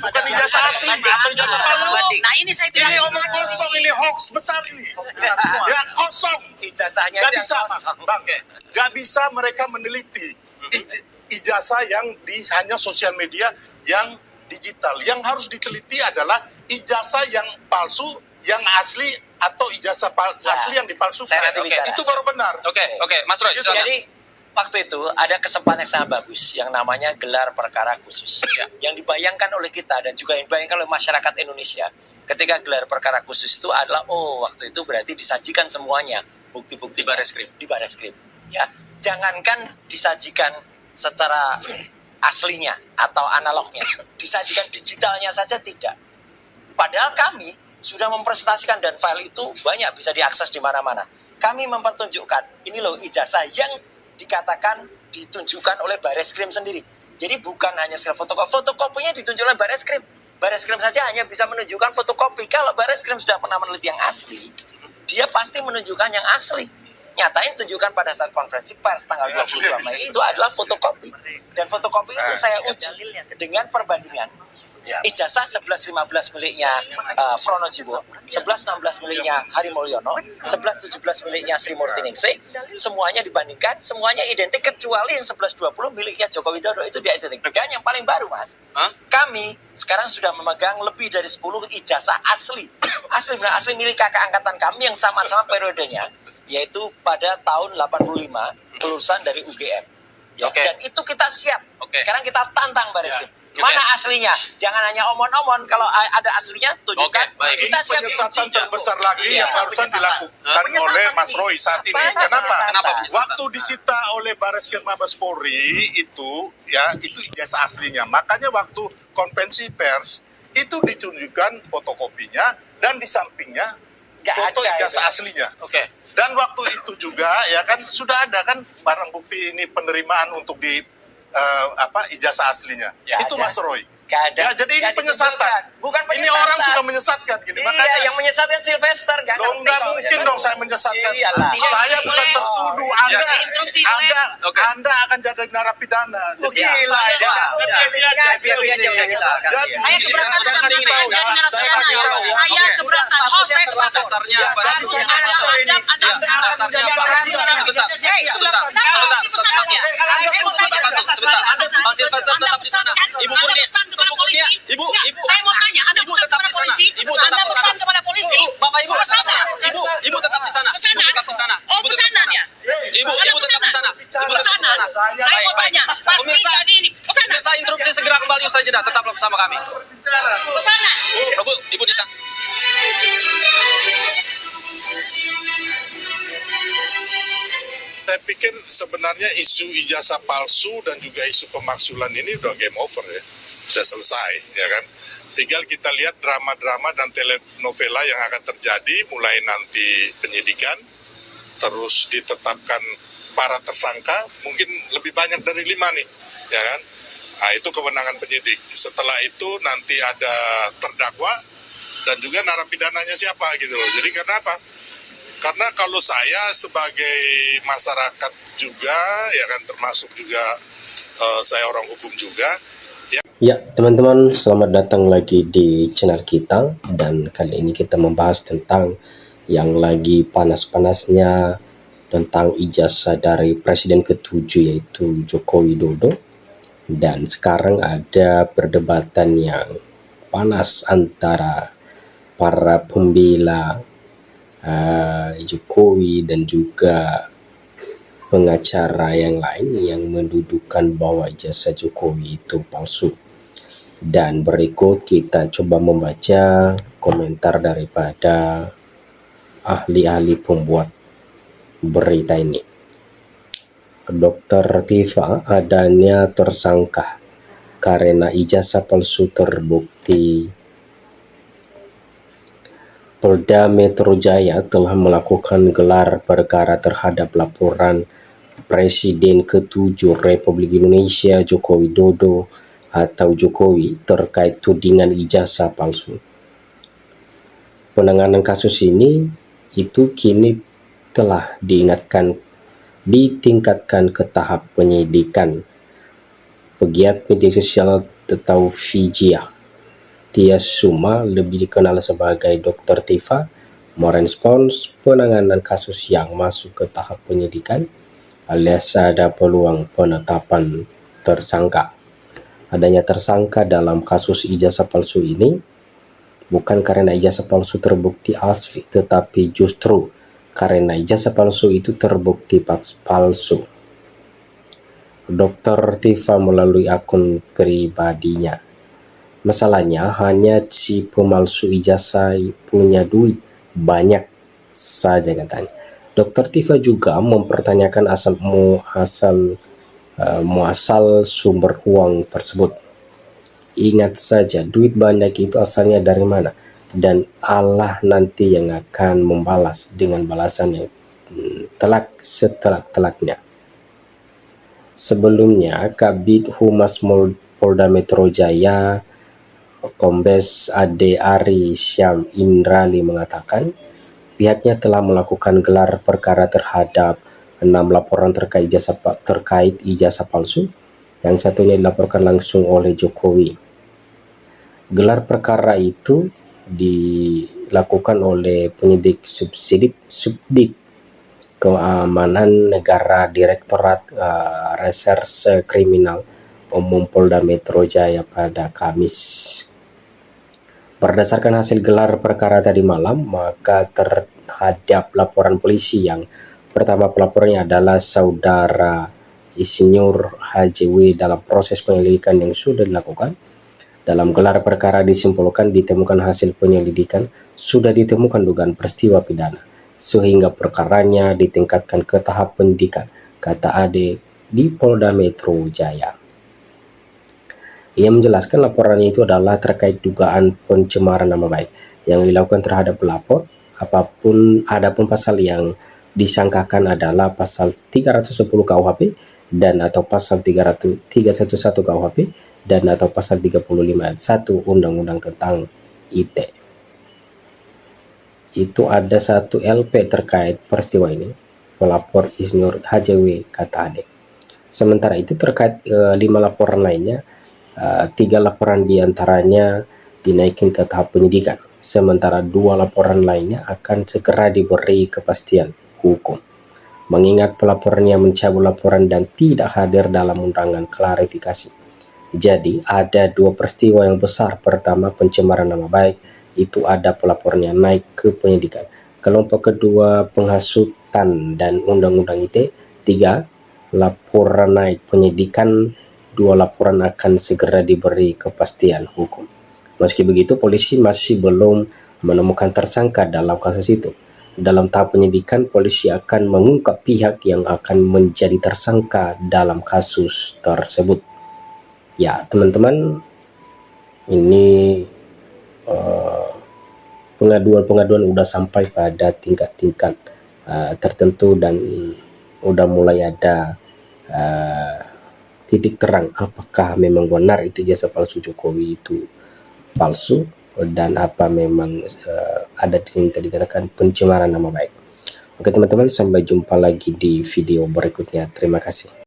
bukan ijazah asli atau ijazah palsu. Nah ini saya bilang Ini omong kosong, ini hoax besar ini. Ya kosong. Ijazahnya Gak itu bisa, yang Mas. kosong. Bang. Gak bisa mereka meneliti ijazah yang di hanya sosial media yang digital. Yang harus diteliti adalah ijazah yang palsu, yang asli, atau ijazah asli yang dipalsukan. Saya nanti bicara. Itu baru benar. Oke, Mas Roy, silakan. Jadi waktu itu ada kesempatan yang sangat bagus yang namanya gelar perkara khusus yang dibayangkan oleh kita dan juga yang dibayangkan oleh masyarakat Indonesia ketika gelar perkara khusus itu adalah waktu itu berarti disajikan semuanya bukti-bukti di Barreskrim ya, jangankan disajikan secara aslinya atau analognya, disajikan digitalnya saja tidak, padahal kami sudah mempresentasikan dan file itu banyak bisa diakses di mana-mana. Kami mempertunjukkan ini loh ijazah yang dikatakan ditunjukkan oleh Barreskrim sendiri. Jadi bukan hanya sekedar fotokopi, fotokopinya ditunjuk oleh Barreskrim. Barreskrim saja hanya bisa menunjukkan fotokopi. Kalau Barreskrim sudah pernah meneliti yang asli, dia pasti menunjukkan yang asli. Nyatanya ditunjukkan pada saat konferensi pers tanggal 22 Mei itu adalah fotokopi. Dan fotokopi itu saya uji dengan perbandingan ijazah 11-15 miliknya Fronojiwo, 11-16 miliknya Hari Mulyono, 11-17 miliknya Sri Murtiningsih, semuanya dibandingkan, semuanya identik kecuali yang 11-20 miliknya Joko Widodo itu dia identik. Dan yang paling baru Mas, kami sekarang sudah memegang lebih dari 10 ijazah asli milik kakak angkatan kami yang sama-sama periodenya, yaitu pada tahun 85 lulusan dari UGM. Dan itu kita siap. Sekarang kita tantang Barreskrim. Mana aslinya? Jangan hanya omon-omon. Kalau ada aslinya, tunjukkan. Kita ini siap penyesatan terbesar lagi yang barusan dilakukan oleh Mas Roy saat ini. Kenapa? Waktu disita oleh Barreskrim Mabes Polri itu ijazah aslinya. Makanya waktu konvensi pers itu ditunjukkan fotokopinya dan di sampingnya foto ijazah aslinya. Dan waktu itu juga ya kan sudah ada kan barang bukti ini penerimaan untuk ijazah aslinya. Itu Mas Roy. Ya, jadi ini penyesatan. Bukan penyesatan. Ini orang suka menyesatkan gini. Makanya yang menyesatkan Sylvester. Nggak mungkin dong saya menyesatkan. Saya bukan tertuduh. Anda akan jadi narapidana. Gila. Saya keberatan saya kasih tahu ya. Saya kasih tahu ya. Saya keberatan. Saya keberatan. Dasarnya Bang Sylvester tetap di sana. Ibu Kurnia, Ibu, saya mau tanya, Anda pesan kepada polisi? Anda pesan kepada polisi? Bapak Ibu, Ibu tetap di sana. Tetap di sana. Oh, pesanan ya? Ibu tetap di sana. Pesanan. Saya mau tanya, pasti jadi ini pesanan. Pemirsa interupsi segera kembali usai jeda. Tetaplah bersama kami. Pesanan. Ibu di sana. Saya pikir sebenarnya isu ijazah palsu dan juga isu pemaksulan ini udah game over ya. Sudah selesai ya kan. Tinggal kita lihat drama-drama dan telenovela yang akan terjadi mulai nanti penyidikan, terus ditetapkan para tersangka, mungkin lebih banyak dari 5 nih ya kan. Nah, itu kewenangan penyidik. Setelah itu nanti ada terdakwa dan juga narapidananya siapa gitu loh. Jadi karena apa? Karena kalau saya sebagai masyarakat juga, ya kan termasuk juga saya orang hukum juga. Ya teman-teman, selamat datang lagi di channel kita. Dan kali ini kita membahas tentang yang lagi panas-panasnya tentang ijazah dari Presiden ke-7 yaitu Joko Widodo. Dan sekarang ada perdebatan yang panas antara para pembela Jokowi dan juga pengacara yang lain yang mendudukan bahwa ijazah Jokowi itu palsu. Dan berikut kita coba membaca komentar daripada ahli-ahli pembuat berita ini. Dr. Tifa adanya tersangka karena ijazah palsu terbukti. Polda Metro Jaya telah melakukan gelar perkara terhadap laporan Presiden ke-7 Republik Indonesia Joko Widodo atau Jokowi terkait tudingan ijazah palsu. Penanganan kasus ini itu kini telah ditingkatkan ke tahap penyidikan. Pegiat media sosial atau VJA Setiasuma, lebih dikenal sebagai Dr. Tifa, merespons penanganan kasus yang masuk ke tahap penyidikan alias ada peluang penetapan tersangka. Adanya tersangka dalam kasus ijazah palsu ini bukan karena ijazah palsu terbukti asli, tetapi justru karena ijazah palsu itu terbukti palsu. Dr. Tifa melalui akun pribadinya. Masalahnya hanya si pemalsu ijazah punya duit banyak saja katanya. Dr. Tifa juga mempertanyakan muasal sumber uang tersebut. Ingat saja, duit banyak itu asalnya dari mana, dan Allah nanti yang akan membalas dengan balasan yang telak setelak-telaknya. Sebelumnya, Kabid Humas Polda Metro Jaya Kombes Ade Ari Syam Indrali mengatakan pihaknya telah melakukan gelar perkara terhadap 6 laporan terkait ijazah palsu, yang satunya dilaporkan langsung oleh Jokowi. Gelar perkara itu dilakukan oleh penyidik Subdit Keamanan Negara Direktorat Reserse Kriminal Umum Polda Metro Jaya pada Kamis. Berdasarkan hasil gelar perkara tadi malam, maka terhadap laporan polisi yang pertama, pelapornya adalah Saudara Insinyur HJW dalam proses penyelidikan yang sudah dilakukan. Dalam gelar perkara disimpulkan ditemukan hasil penyelidikan sudah ditemukan dugaan peristiwa pidana, sehingga perkaranya ditingkatkan ke tahap penyidikan, kata Ade di Polda Metro Jaya. Ia menjelaskan laporannya itu adalah terkait dugaan pencemaran nama baik yang dilakukan terhadap pelapor. Adapun pasal yang disangkakan adalah pasal 310 KUHP dan atau pasal 311 KUHP dan atau pasal 35 ayat 1 Undang-Undang tentang ITE. Itu ada 1 LP terkait peristiwa ini, pelapor Insinyur HJW, kata Ade. Sementara itu terkait 5 laporan lainnya, 3 laporan diantaranya dinaikin ke tahap penyidikan, sementara 2 laporan lainnya akan segera diberi kepastian hukum. Mengingat pelapornya mencabut laporan dan tidak hadir dalam undangan klarifikasi. Jadi ada 2 peristiwa yang besar. Pertama, pencemaran nama baik, itu ada pelapornya naik ke penyidikan. Kelompok kedua, penghasutan dan undang-undang ITE. 3, laporan naik penyidikan. 2 laporan akan segera diberi kepastian hukum. Meski begitu, polisi masih belum menemukan tersangka dalam kasus itu. Dalam tahap penyidikan, polisi akan mengungkap pihak yang akan menjadi tersangka dalam kasus tersebut. Ya, teman-teman, ini pengaduan-pengaduan udah sampai pada tingkat-tingkat tertentu dan udah mulai ada titik terang apakah memang benar itu ijazah palsu Jokowi itu palsu, dan apa memang ada di sini tadi dikatakan pencemaran nama baik. Oke teman-teman, sampai jumpa lagi di video berikutnya. Terima kasih.